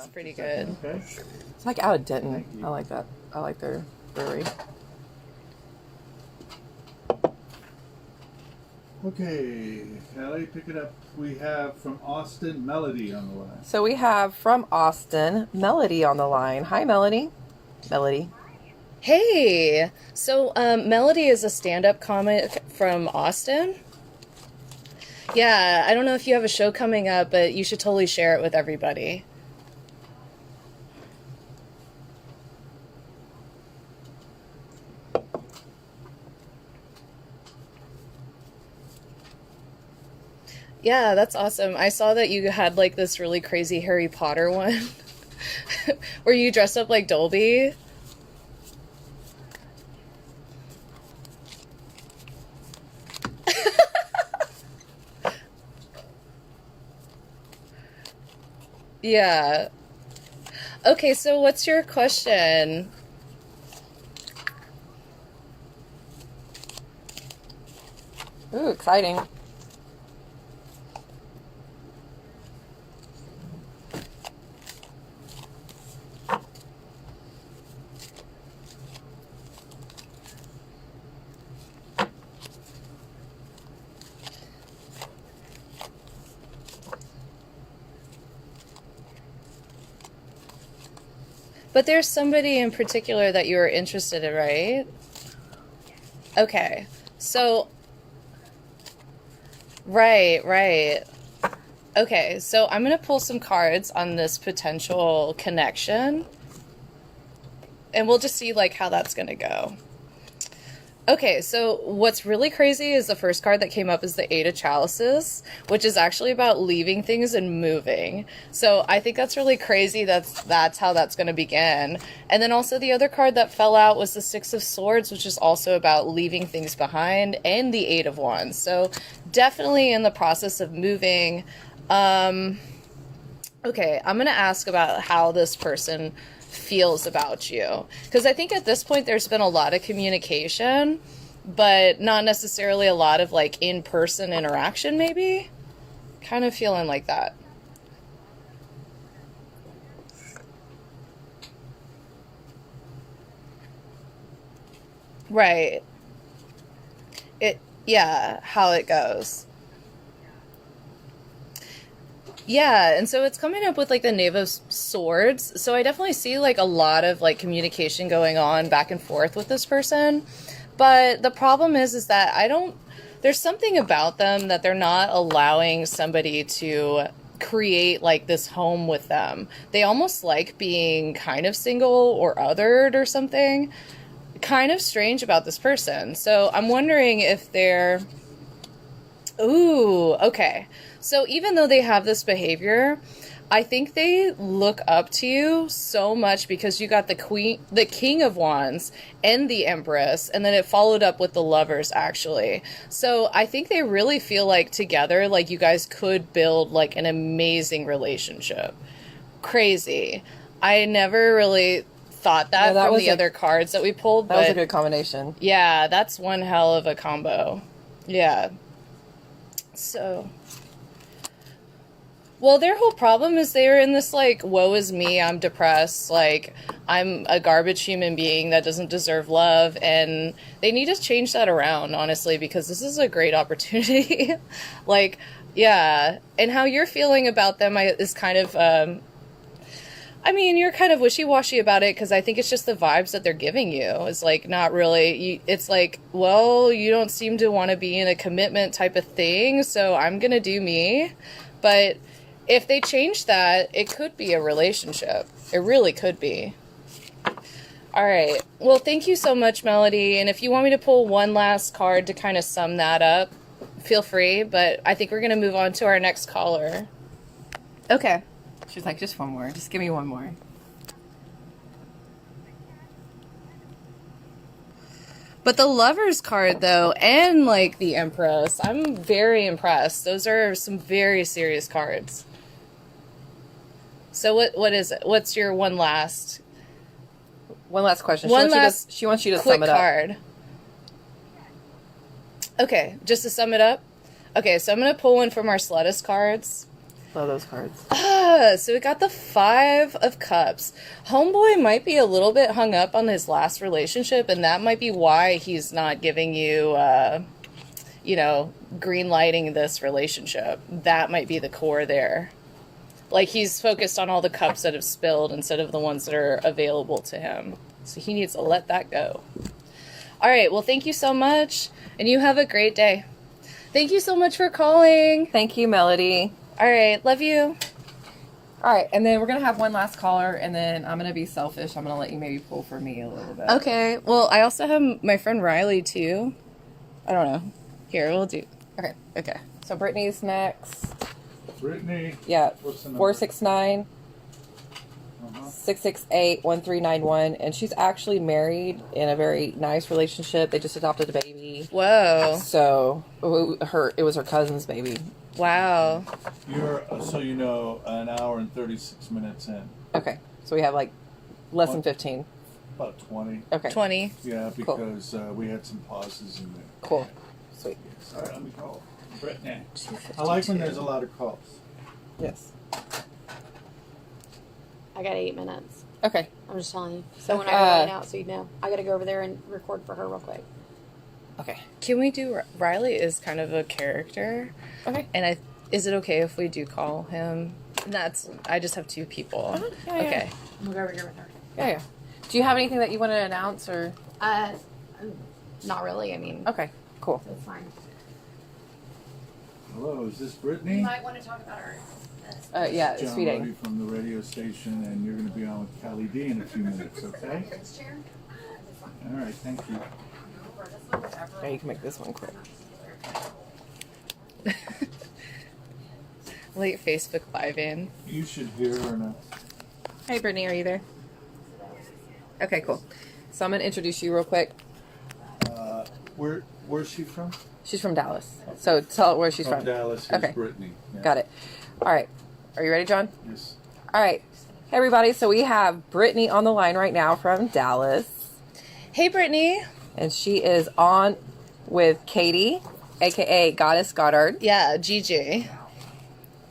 It's pretty good. Okay. It's like out of Denton. I like that. I like their brewery. Okay, Callie, pick it up. We have from Austin, Melody on the line. So we have from Austin, Melody on the line. Hi, Melody. Melody. Hey, so Melody is a stand-up comic from Austin. Yeah, I don't know if you have a show coming up, but you should totally share it with everybody. Yeah, that's awesome. I saw that you had like this really crazy Harry Potter one where you dressed up like Dolby. Yeah. Okay, so what's your question? Ooh, exciting. But there's somebody in particular that you were interested in, right? Okay. So, right. Okay, so I'm going to pull some cards on this potential connection, and we'll just see like how that's going to go. Okay, so what's really crazy is the first card that came up is the Eight of Chalices, which is actually about leaving things and moving. So I think that's really crazy. That's how that's going to begin. And then also the other card that fell out was the Six of Swords, which is also about leaving things behind, and the Eight of Wands. So definitely in the process of moving. Okay, I'm going to ask about how this person feels about you, because I think at this point there's been a lot of communication, but not necessarily a lot of like in-person interaction. Maybe kind of feeling like that. Right. Yeah, how it goes. Yeah, and so it's coming up with like the Knave of Swords. So I definitely see like a lot of like communication going on back and forth with this person. But the problem is that there's something about them that they're not allowing somebody to create like this home with them. They almost like being kind of single or othered or something. Kind of strange about this person. So I'm wondering if they're... Ooh, okay. So even though they have this behavior, I think they look up to you so much because you got the King of Wands and the Empress, and then it followed up with the Lovers, actually. So I think they really feel like together, like you guys could build like an amazing relationship. Crazy. I never really thought that, from the other cards that we pulled. That was a good combination. Yeah, that's one hell of a combo. Yeah. So... Well, their whole problem is they're in this, like, woe is me, I'm depressed, like, I'm a garbage human being that doesn't deserve love, and they need to change that around, honestly, because this is a great opportunity. Like, yeah, and how you're feeling about them is kind of, I mean, you're kind of wishy-washy about it, because I think it's just the vibes that they're giving you. It's, like, not really, it's like, well, you don't seem to want to be in a commitment type of thing, so I'm gonna do me, but... If they change that, it could be a relationship. It really could be. All right. Well, thank you so much, Melody. And if you want me to pull one last card to kind of sum that up, feel free. But I think we're going to move on to our next caller. Okay. She's like, just one more. Just give me one more. But the Lovers card, though, and, like, the Empress, I'm very impressed. Those are some very serious cards. So what is it? What's your one last question? She wants you to quick sum it up. Card. Okay, just to sum it up. Okay, so I'm going to pull one from our Sluttus cards. Love those cards. So we got the 5 of Cups. Homeboy might be a little bit hung up on his last relationship, and that might be why he's not giving you, you know, green lighting this relationship. That might be the core there. Like, he's focused on all the cups that have spilled instead of the ones that are available to him. So he needs to let that go. All right, well, thank you so much, and you have a great day. Thank you so much for calling. Thank you, Melody. All right, love you. All right, and then we're going to have one last caller, and then I'm going to be selfish. I'm going to let you maybe pull for me a little bit. Okay, well, I also have my friend Riley, too. I don't know. Here, we'll do. Okay. Okay. So Brittany's next. Brittany. Yeah. What's the number? 469 668 1391, and she's actually married in a very nice relationship. They just adopted a baby. Whoa. So it was her cousin's baby. Wow. You're, so you know, an hour and 36 minutes in. Okay. So we have like less than 15. About 20. Okay. 20. Yeah, because we had some pauses in there. Cool. Sweet. Yes. All right, let me call Brittany. I like when there's a lot of calls. Yes. I got 8 minutes. Okay. I'm just telling you. So when Okay. I go out, so you know, I got to go over there and record for her real quick. Okay. Can we do... Riley is kind of a character. Okay. And is it okay if we do call him? I just have 2 people. Yeah, okay. We'll go over here with her. Yeah. Do you have anything that you want to announce or? Not really. I mean, Okay. Cool. it's fine. Hello, is this Brittany? You might want to talk about her. Yeah, it's John feeding. Levy from the radio station, and you're going to be on with Callie D in a few minutes, okay? All right, thank you. Yeah, you can make this one quick. Late Facebook Live in. You should hear her now. Hey, Brittany, are you there? Okay, cool. So I'm gonna introduce you real quick. Where's she from? She's from Dallas. So tell where she's from. Dallas. Here's Okay. Brittany. Yeah. Got it. All right. Are you ready, John? Yes. All right. Hey, everybody. So we have Brittany on the line right now from Dallas. Hey, Brittany. And she is on with Katie, a.k.a. Goddess Goddard. Yeah, Gigi.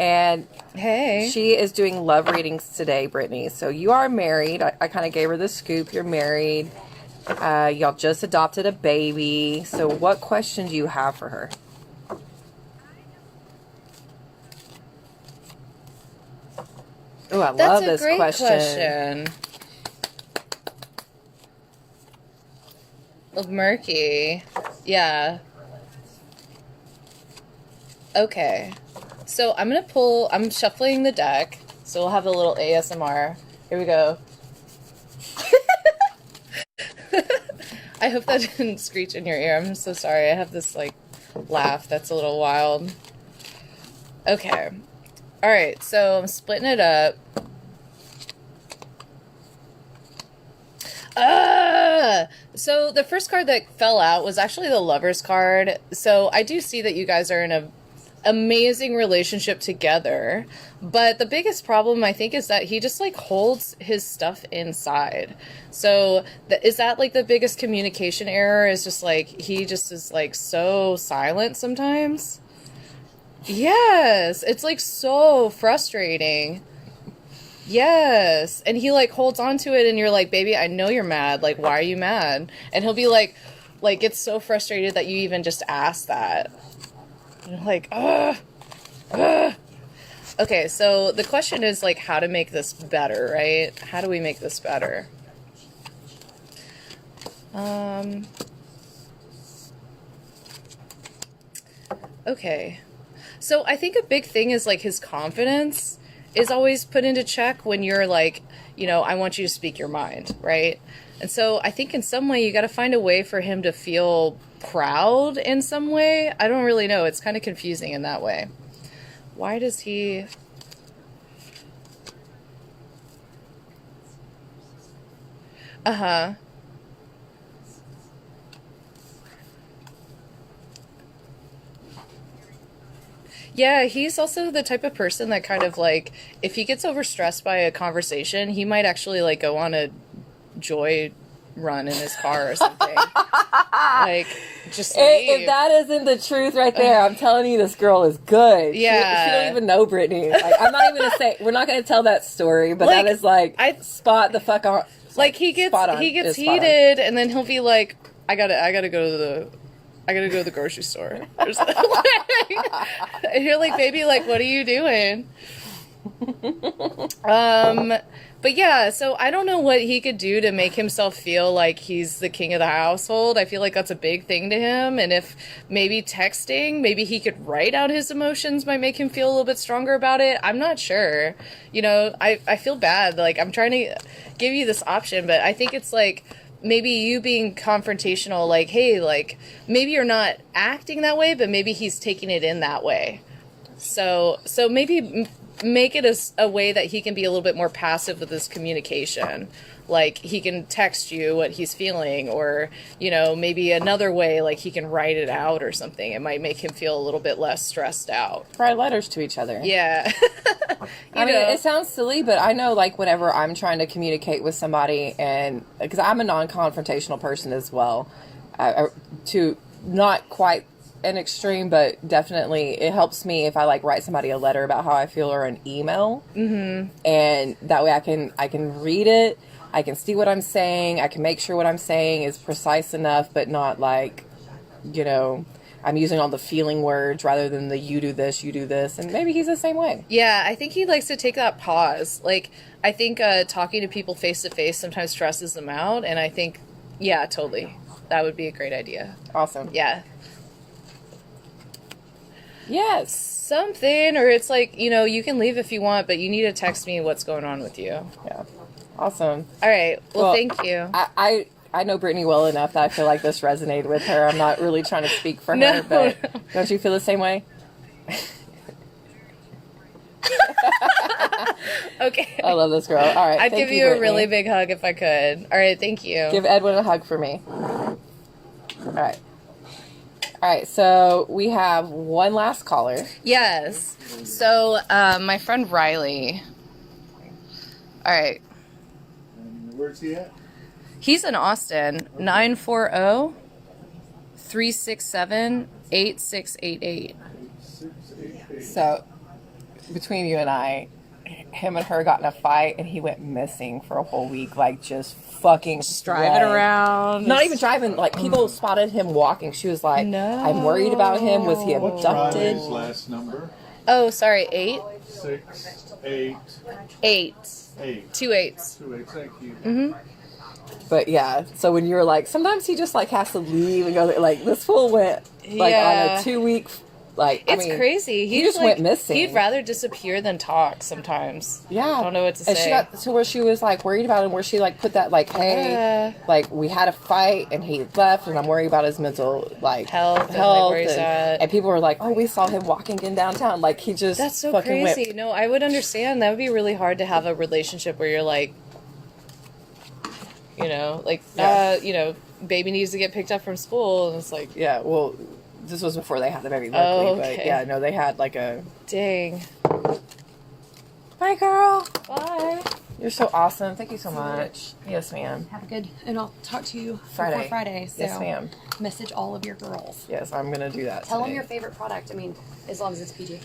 And Hey. she is doing love readings today, Brittany. So you are married. I kind of gave her the scoop. You're married. Y'all just adopted a baby. So what question do you have for her? Oh, I love this question. Murky. Yeah. Okay. So I'm shuffling the deck. So we'll have a little ASMR. Here we go. I hope that didn't screech in your ear. I'm so sorry. I have this like laugh that's a little wild. Okay. All right. So I'm splitting it up. So the first card that fell out was actually the Lover's card. So I do see that you guys are in a amazing relationship together, but the biggest problem I think is that he just like holds his stuff inside. So is that like the biggest communication error, is just like he just is like so silent sometimes? Yes, it's like so frustrating. Yes, and he like holds on to it, and you're like, baby, I know you're mad, like why are you mad? And he'll be like gets so frustrated that you even just ask that. And like, okay, so the question is like how to make this better, right? How do we make this better? Okay. So I think a big thing is like his confidence is always put into check when you're like, you know, I want you to speak your mind, right? And so I think in some way you got to find a way for him to feel proud in some way. I don't really know. It's kind of confusing in that way. Why does he... Uh-huh. Yeah, he's also the type of person that kind of like, if he gets overstressed by a conversation, he might actually like go on a joy run in his car or something. Like, just leave. If that isn't the truth right there, I'm telling you, this girl is good. Yeah. She don't even know Brittany. Like, I'm not even gonna say, we're not gonna tell that story, but Like, that is like, spot the fuck on. Like, he gets heated, and then he'll be like, I gotta go to the grocery store. Or something. And you're like, baby, like, what are you doing? But yeah, so I don't know what he could do to make himself feel like he's the king of the household. I feel like that's a big thing to him. And if maybe texting, maybe he could write out his emotions might make him feel a little bit stronger about it. I'm not sure. You know, I feel bad. Like, I'm trying to give you this option, but I think it's like, maybe you being confrontational, like, hey, like, maybe you're not acting that way, but maybe he's taking it in that way. So maybe make it a way that he can be a little bit more passive with his communication. Like, he can text you what he's feeling, or, you know, maybe another way, like, he can write it out or something. It might make him feel a little bit less stressed out. Write letters to each other. Yeah. I mean, it sounds silly, but I know, like, whenever I'm trying to communicate with somebody, and because I'm a non-confrontational person as well, to not quite an extreme, but definitely it helps me if I like write somebody a letter about how I feel, or an email, and that way I can read it, I can see what I'm saying, I can make sure what I'm saying is precise enough, but not like, you know, I'm using all the feeling words rather than the you do this, and maybe he's the same way. Yeah, I think he likes to take that pause. Like, I think talking to people face to face sometimes stresses them out, and I think, yeah, totally, that would be a great idea. Awesome. Yeah. Yes. Something, or it's like, you know, you can leave if you want, but you need to text me what's going on with you. Yeah. Awesome. All right. Well, thank you. I know Brittany well enough that I feel like this resonated with her. I'm not really trying to speak for No, her, but no. don't you feel the same way? Okay. I love this girl. All right. I'd thank give you a Brittany. really big hug if I could. All right. Thank you. Give Edwin a hug for me. All right. All right. So we have one last caller. Yes. So, my friend Riley. All right. And where's he at? He's in Austin. 940-367-8688. 688. So between you and I, him and her got in a fight, and he went missing for a whole week, like just fucking Driving fled. around. Not even driving. Like, people spotted him walking. She was like, No. I'm worried about him. Was he What's abducted? Riley's last number? Oh, sorry. 8? 688. 8. 2 8s. 28. Thank you. Mm-hmm. But yeah, so when you're like, sometimes he just like has to leave and go, like, this fool went like Yeah. on a 2-week, like, It's I mean, crazy. he just went missing. He'd rather disappear than talk sometimes. Yeah. I don't know what to And say. she got to where she was like worried about him, where she like put that like, hey, like, we had a fight and he left, and I'm worried about his mental like Health and, like, where he's at. and people were like, oh, we saw him walking in downtown, like he just That's so fucking crazy. went. No, I would understand. That would be really hard to have a relationship where you're like, you know, like, Yeah. you know, baby needs to get picked up from school, and it's like, Yeah, well, this was before they had the baby, Oh, luckily, okay. but yeah, no, they had like a. dang. Bye, girl. Bye. You're so awesome. Thank you so much. Yes, ma'am. Have a good, and I'll talk to you Friday. before Friday. So Yes, ma'am. message all of your girls. Yes, I'm gonna do that. Tell them today. your favorite product. I mean, as long as it's PG.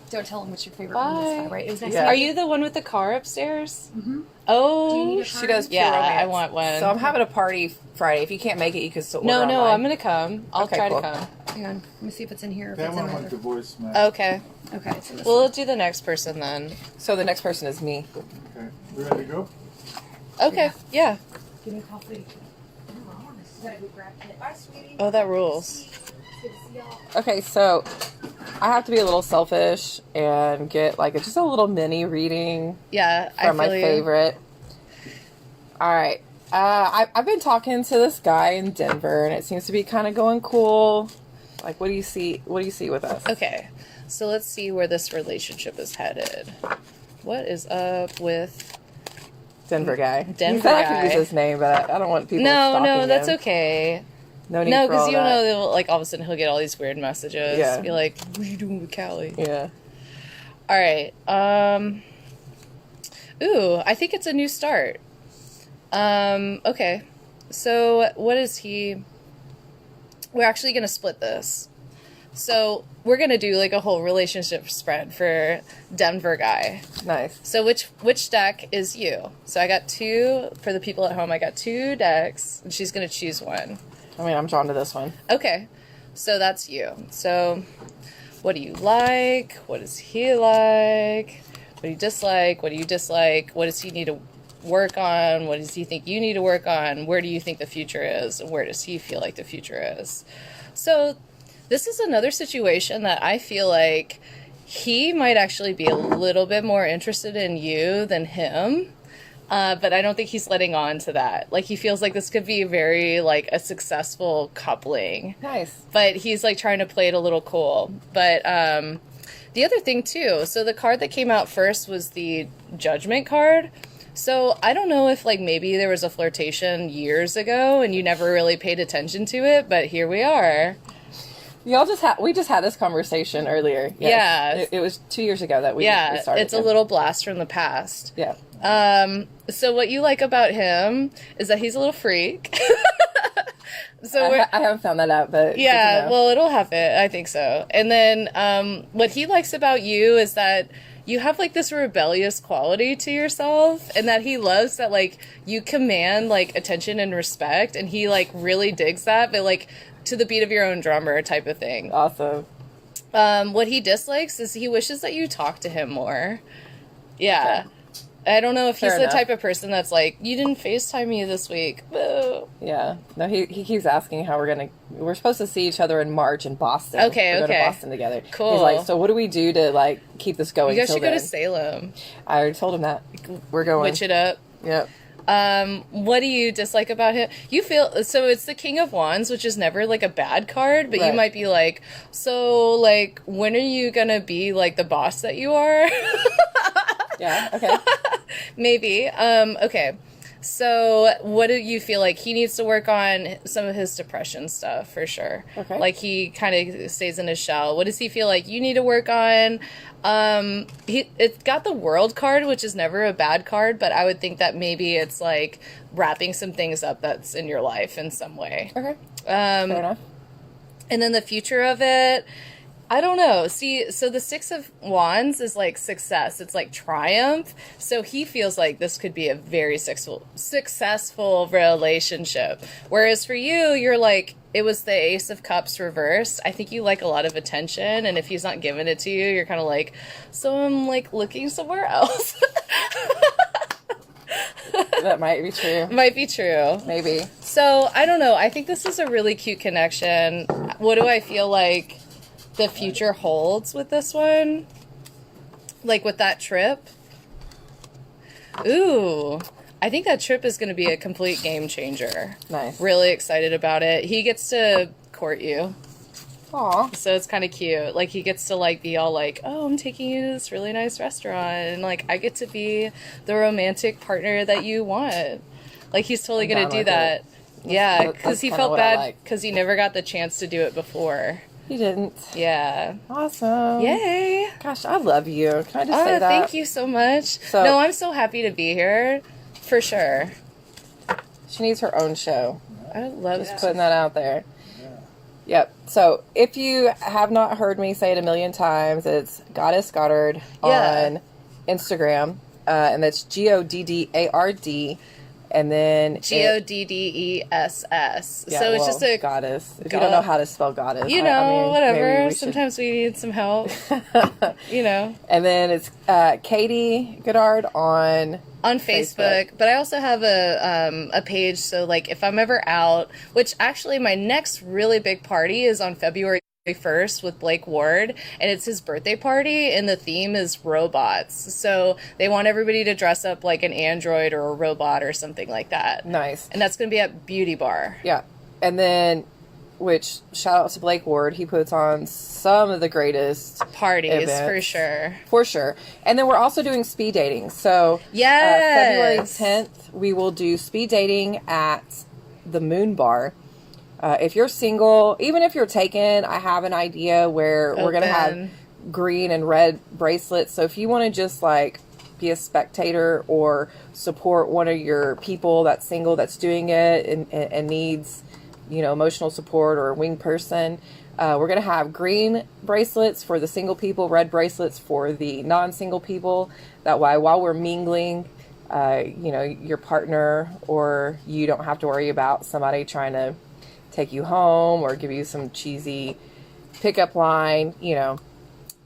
Don't tell them what's your favorite Bye. one this time, right? It was nice Yeah. to Are meet you the one with the car upstairs? Mm-hmm. Oh, Do you need a She does. Pure yeah, romance. I want one. So I'm having a party Friday. If you can't make it, you can still order no, online. I'm gonna come. I'll Okay, try cool. to come. Hang on. Let me see if it's in here. If That it's in one went to there. voicemail. Okay. Okay, it's in this Well, one. we'll do the next person then. So the next person is me. Okay. We ready to go? Okay. Yeah. Give me coffee. Gotta go grab it. Bye, sweetie. Oh, that rules. Good to see y'all. Okay, so I have to be a little selfish and get like just a little mini reading Yeah, I from feel my you. favorite. All right. I've been talking to this guy in Denver, and it seems to be kind of going cool. Like, what do you see? What do you see with us? Okay, so let's see where this relationship is headed. What is up with? Denver guy. Denver You said I could guy. use his name, but I don't want people. No, stalking that's him. okay. No need No, for because all you don't that. know, they'll, like, all of a sudden he'll get all these weird messages. Yeah. Be like, what are you doing with Callie? Yeah. All right. Ooh, I think it's a new start. Okay. So what is he? We're actually going to split this. So we're going to do like a whole relationship spread for Denver guy. Nice. So which deck is you? So I got two, for the people at home, I got two decks, and she's going to choose one. I mean, I'm drawn to this one. Okay. So that's you. So what do you like? What does he like? What do you dislike? What do you dislike? What does he need to work on? What does he think you need to work on? Where do you think the future is? And where does he feel like the future is? So this is another situation that I feel like he might actually be a little bit more interested in you than him. But I don't think he's letting on to that. Like, he feels like this could be very, like, a successful coupling. Nice. But he's, like, trying to play it a little cool. But the other thing, too, so the card that came out first was the Judgment card. So I don't know if, like, maybe there was a flirtation years ago and you never really paid attention to it, but here we are. We just had this conversation earlier. Yes. Yeah. It was 2 years ago that we started. It's a little blast from the past. Yeah. So what you like about him is that he's a little freak. So I haven't found that out, but yeah, well, it'll happen. I think so. And then what he likes about you is that you have like this rebellious quality to yourself, and that he loves that like you command like attention and respect, and he like really digs that, but like to the beat of your own drummer type of thing. Awesome. What he dislikes is he wishes that you talk to him more. Yeah. Okay. I don't know if he's the type of person that's like, you didn't FaceTime me this week. Boo. Yeah. No, he keeps asking how we're supposed to see each other in March in Boston. Okay, We're going to Boston together. Cool. He's like, so what do we do to like keep this going? You guys should go to Salem. I already told him that. We're going. Witch it up. Yep. What do you dislike about him? You feel, so it's the King of Wands, which is never like a bad card, but right. You might be like, so like, when are you gonna be like the boss that you are? Yeah, okay. Maybe. Okay. So what do you feel like he needs to work on? Some of his depression stuff, for sure. Okay. Like, he kind of stays in his shell. What does he feel like you need to work on? It's got the World card, which is never a bad card, but I would think that maybe it's like wrapping some things up that's in your life in some way. Okay. Fair enough. And then the future of it, I don't know. See, so the Six of Wands is like success. It's like triumph. So he feels like this could be a very successful relationship. Whereas for you, you're like, it was the Ace of Cups reversed. I think you like a lot of attention. And if he's not giving it to you, you're kind of like, so I'm like looking somewhere else. That might be true. Might be true. Maybe. So I don't know. I think this is a really cute connection. What do I feel like the future holds with this one? Like with that trip? Ooh, I think that trip is going to be a complete game changer. Nice. Really excited about it. He gets to court you. Aw. So it's kind of cute. Like, he gets to like be all like, oh, I'm taking you to this really nice restaurant, and like I get to be the romantic partner that you want. Like, he's totally going to do that. Yeah, because he felt bad because he never got the chance to do it before. He didn't. Yeah. Awesome. Yay. Gosh, I love you. Can I just say that? Thank you so much. No, I'm so happy to be here. For sure. She needs her own show. I love just putting that out there. Yeah. Yep. So if you have not heard me say it a million times, it's Goddess Goddard on Instagram. And that's Goddard. And then Goddess. Yeah, so it's just a goddess. If you don't know how to spell goddess, you know, whatever. Sometimes we need some help. You know. And then it's Callie Goddard on Facebook. But I also have a page. So like, if I'm ever out, which actually my next really big party is on February 1st with Blake Ward, and it's his birthday party, and the theme is robots. So they want everybody to dress up like an android or a robot or something like that. Nice. And that's going to be at Beauty Bar. Yeah. And then, which, shout out to Blake Ward, he puts on some of the greatest parties events, for sure. For sure. And then we're also doing speed dating. So February 10th, we will do speed dating at the Moon Bar. If you're single, even if you're taken, I have an idea where we're going to have green and red bracelets. So if you want to just like be a spectator or support one of your people that's single that's doing it and needs, emotional support, or a wing person. We're going to have green bracelets for the single people, red bracelets for the non-single people. That way, while we're mingling, your partner or you don't have to worry about somebody trying to take you home or give you some cheesy pickup line,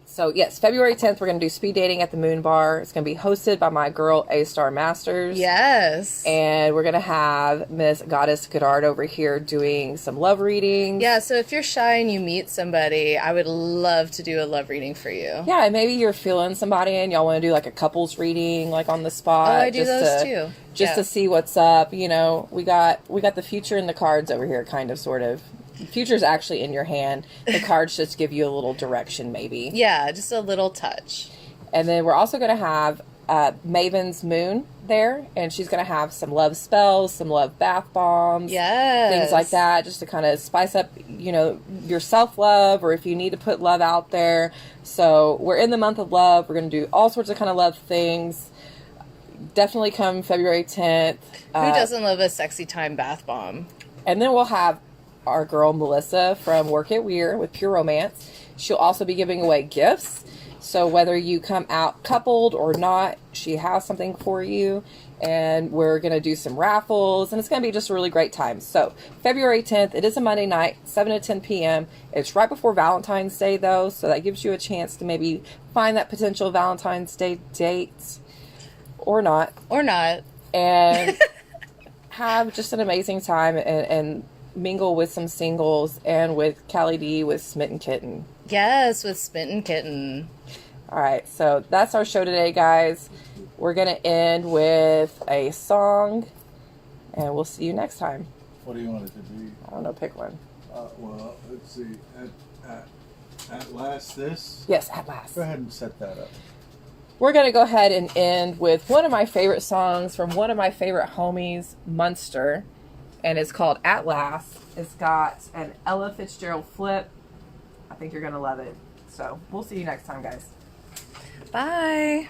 So, yes, February 10th, we're going to do speed dating at the Moon Bar. It's going to be hosted by my girl, A-Star Masters. Yes. And we're going to have Miss Goddess Goddard over here doing some love readings. Yeah, so if you're shy and you meet somebody, I would love to do a love reading for you. Yeah, and maybe you're feeling somebody and y'all want to do like a couples reading, like on the spot. Oh, I do those too. Just to see what's up. We got the future in the cards over here, kind of, sort of. The future's actually in your hand. The cards just give you a little direction, maybe. Yeah, just a little touch. And then we're also going to have Maven's Moon there, and she's going to have some love spells, some love bath bombs, things like that, just to kind of spice up, your self-love, or if you need to put love out there. So we're in the month of love. We're going to do all sorts of kind of love things. Definitely come February 10th. Who doesn't love a sexy time bath bomb? And then we'll have our girl Melissa from Work It Weird with Pure Romance. She'll also be giving away gifts. So whether you come out coupled or not, she has something for you. And we're going to do some raffles. And it's going to be just a really great time. So February 10th, it is a Monday night, 7 to 10 p.m. It's right before Valentine's Day, though. So that gives you a chance to maybe find that potential Valentine's Day date. Or not. Or not. And have just an amazing time and mingle with some singles and with Callie D with Smitten Kitten. Yes, with Smitten Kitten. All right, so that's our show today, guys. We're going to end with a song, and we'll see you next time. What do you want it to be? I don't know, pick one. Well, let's see. At last, this? Yes, At Last. Go ahead and set that up. We're going to go ahead and end with one of my favorite songs from one of my favorite homies, Munster. And it's called At Last. It's got an Ella Fitzgerald flip. I think you're going to love it. So we'll see you next time, guys. Bye.